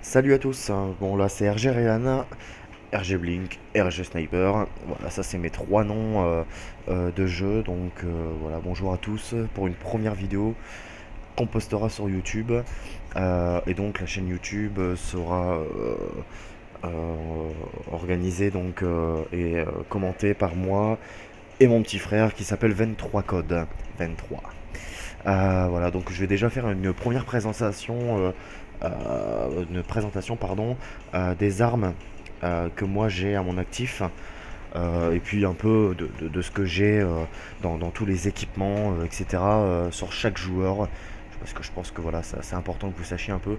Salut à tous, bon là c'est RG Rihanna, RG Blink, RG Sniper, voilà ça c'est mes trois noms de jeu, donc voilà bonjour à tous pour une première vidéo qu'on postera sur YouTube. Et donc la chaîne YouTube sera organisée donc et commentée par moi et mon petit frère qui s'appelle 23 Code 23. Voilà, donc je vais déjà faire une présentation pardon, des armes que moi j'ai à mon actif, et puis un peu de ce que j'ai dans tous les équipements, etc. Sur chaque joueur, parce que je pense que voilà, c'est important que vous sachiez un peu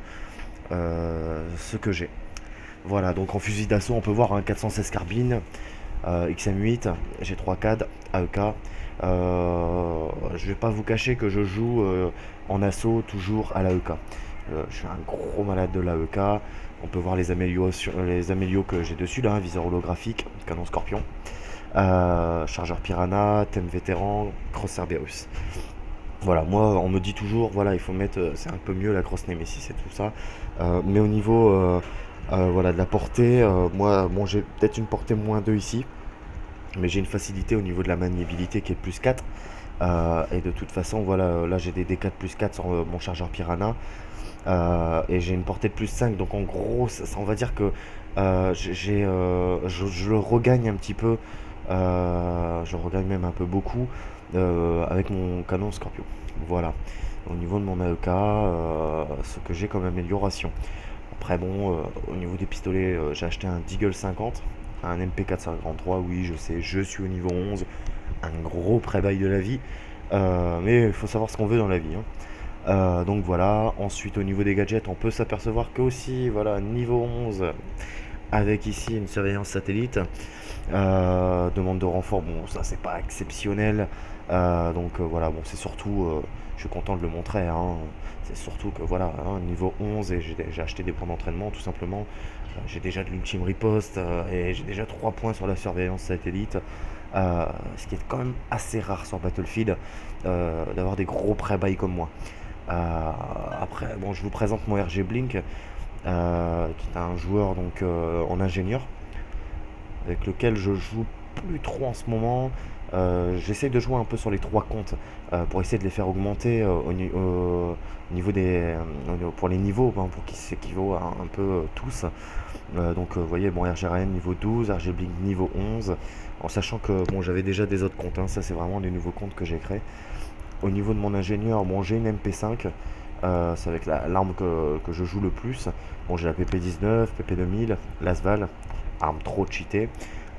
ce que j'ai. Voilà, donc en fusil d'assaut, on peut voir un 416 carbine, XM8, G3 CAD, AEK. Je vais pas vous cacher que je joue en assaut toujours à l'AEK. Je suis un gros malade de l'AEK. On peut voir les amélios que j'ai dessus là, viseur holographique, canon Scorpion, chargeur Piranha, thème vétéran, cross Cerberus. Voilà, moi on me dit toujours, voilà, il faut mettre, c'est un peu mieux la cross Nemesis et tout ça. Mais au niveau voilà, de la portée, moi, bon, j'ai peut-être une portée -2 ici, mais j'ai une facilité au niveau de la maniabilité qui est +4. Et de toute façon, voilà, là j'ai des D4 +4 sur mon chargeur Piranha. Et j'ai une portée de +5, donc en gros, on va dire que je le regagne un petit peu, je regagne même un peu beaucoup avec mon canon Scorpio. Voilà, au niveau de mon AEK, ce que j'ai comme amélioration. Après, bon, au niveau des pistolets, j'ai acheté un Deagle 50, un MP453, oui, je sais, je suis au niveau 11, un gros pré-bail de la vie, mais il faut savoir ce qu'on veut dans la vie, hein. Donc voilà, ensuite au niveau des gadgets, on peut s'apercevoir que aussi, voilà, niveau 11, avec ici une surveillance satellite, demande de renfort, bon ça c'est pas exceptionnel, donc voilà, bon c'est surtout, je suis content de le montrer, hein, c'est surtout que voilà, hein, niveau 11 et j'ai acheté des points d'entraînement tout simplement. J'ai déjà de l'ultime riposte, et j'ai déjà 3 points sur la surveillance satellite, ce qui est quand même assez rare sur Battlefield, d'avoir des gros pré-buy comme moi. Après, bon, je vous présente mon RG Blink, qui est un joueur donc en ingénieur, avec lequel je joue plus trop en ce moment. J'essaie de jouer un peu sur les trois comptes pour essayer de les faire augmenter au niveau pour les niveaux, hein, pour qu'ils s'équivaut à un peu tous. Donc vous voyez, bon, RGRN niveau 12, RG Blink niveau 11, en sachant que bon, j'avais déjà des autres comptes, hein, ça c'est vraiment des nouveaux comptes que j'ai créés. Au niveau de mon ingénieur, bon, j'ai une MP5, c'est avec l'arme que je joue le plus. Bon, j'ai la PP19, PP2000, l'Asval, arme trop cheatée.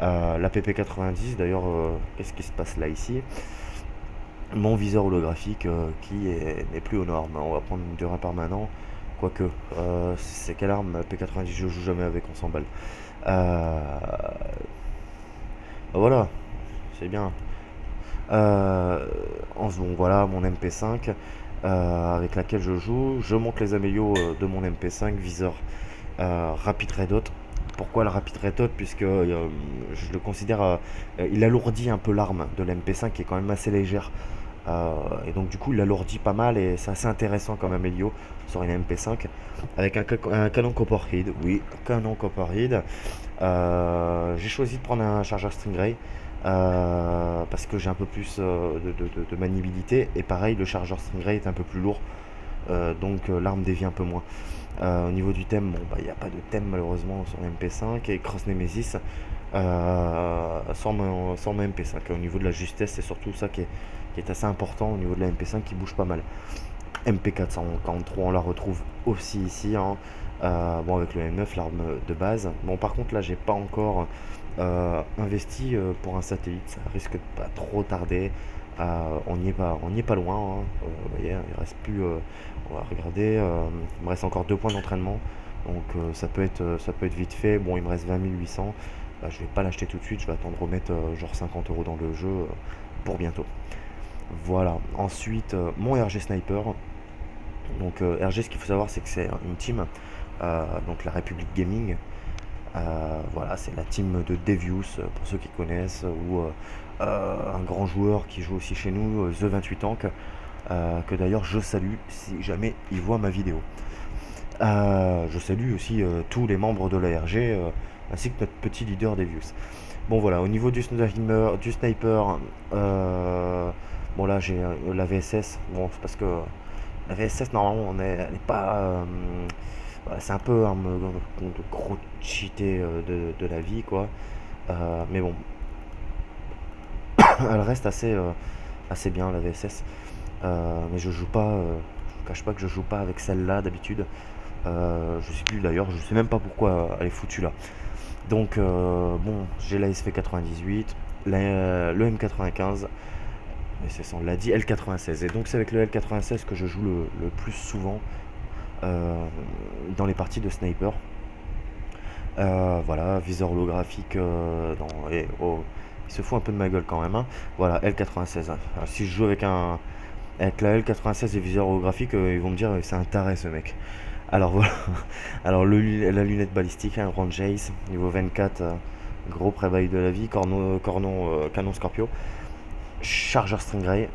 La PP90, d'ailleurs, qu'est-ce qui se passe là ici? Mon viseur holographique qui n'est plus aux normes. On va prendre une durée permanent. Quoique, c'est quelle arme? P90, je joue jamais avec, on s'emballe. Voilà, c'est bien. Donc voilà mon MP5 avec laquelle je joue. Je monte les amélios de mon MP5, viseur Rapid Red Dot. Pourquoi le Rapid Red Dot? Puisque je le considère, il alourdit un peu l'arme de l'MP5 qui est quand même assez légère. Et donc du coup il alourdit pas mal et c'est assez intéressant comme amélio sur une MP5 avec un canon Copperhead. Oui, canon Copperhead. J'ai choisi de prendre un chargeur Stingray parce que j'ai un peu plus de maniabilité, et pareil le chargeur Stingray est un peu plus lourd, donc l'arme dévie un peu moins. Au niveau du thème, bon bah il n'y a pas de thème malheureusement sur MP5, et Cross Nemesis sans mon MP5. Au niveau de la justesse, c'est surtout ça qui est assez important au niveau de la MP5 qui bouge pas mal. MP443, on la retrouve aussi ici, hein. Bon, avec le M9, l'arme de base. Bon, par contre, là, j'ai pas encore investi pour un satellite. Ça risque de pas trop tarder. On n'y est pas loin, hein. Vous voyez, il reste plus. On va regarder. Il me reste encore 2 points d'entraînement. Donc, ça peut être vite fait. Bon, il me reste 20 800. Je vais pas l'acheter tout de suite. Je vais attendre remettre genre 50 € dans le jeu pour bientôt. Voilà. Ensuite, mon RG Sniper. Donc RG, ce qu'il faut savoir, c'est que c'est une team, donc la République Gaming. Voilà, c'est la team de Devious, pour ceux qui connaissent, ou un grand joueur qui joue aussi chez nous, The 28 Tank, que d'ailleurs je salue si jamais il voit ma vidéo. Je salue aussi tous les membres de l'ARG ainsi que notre petit leader Devious. Bon voilà, au niveau du sniper, bon là j'ai la VSS. Bon, c'est parce que la VSS normalement elle est pas. Voilà, c'est un peu un gros cheaté de la vie quoi. Mais bon, elle reste assez bien la VSS. Mais je joue pas. Je vous cache pas que je joue pas avec celle-là d'habitude. Je sais plus d'ailleurs, je sais même pas pourquoi elle est foutue là. Donc bon, j'ai la SV98, le M95, et c'est ça, on l'a dit, L96. Et donc c'est avec le L96 que je joue le plus souvent euh, dans les parties de sniper. Voilà, viseur holographique, oh, il se fout un peu de ma gueule quand même, hein. Voilà, L96. Alors, si je joue avec la L96 et viseur holographique, ils vont me dire c'est un taré ce mec. Alors voilà, alors la lunette balistique, un Range Ace, niveau 24, gros pré-bail de la vie, canon Scorpio, chargeur Stingray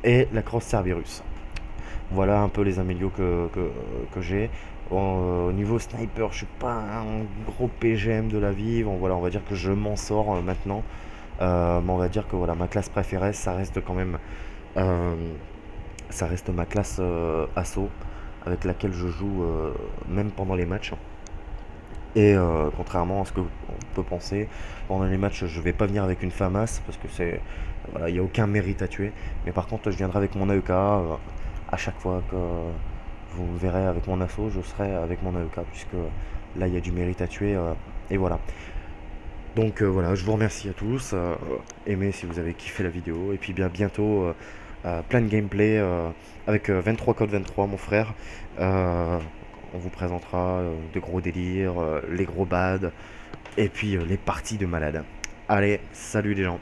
et la crosse Cerberus. Voilà un peu les amélios que j'ai. Bon, au niveau sniper, je suis pas un gros PGM de la vie. Bon, voilà, on va dire que je m'en sors maintenant. Mais on va dire que voilà, ma classe préférée, ça reste quand même, euh, ça reste ma classe assaut avec laquelle je joue même pendant les matchs. Et contrairement à ce qu'on peut penser, pendant les matchs, je vais pas venir avec une FAMAS parce que voilà, il n'y a aucun mérite à tuer. Mais par contre, je viendrai avec mon AEK. À chaque fois que vous me verrez avec mon assaut, je serai avec mon AEK puisque là, il y a du mérite à tuer. Et voilà. Donc voilà, je vous remercie à tous. Aimez si vous avez kiffé la vidéo. Et puis bien bientôt, plein de gameplay avec 23 code 23, mon frère. Euh, on vous présentera de gros délires, les gros bads, et puis les parties de malade. Allez, salut les gens.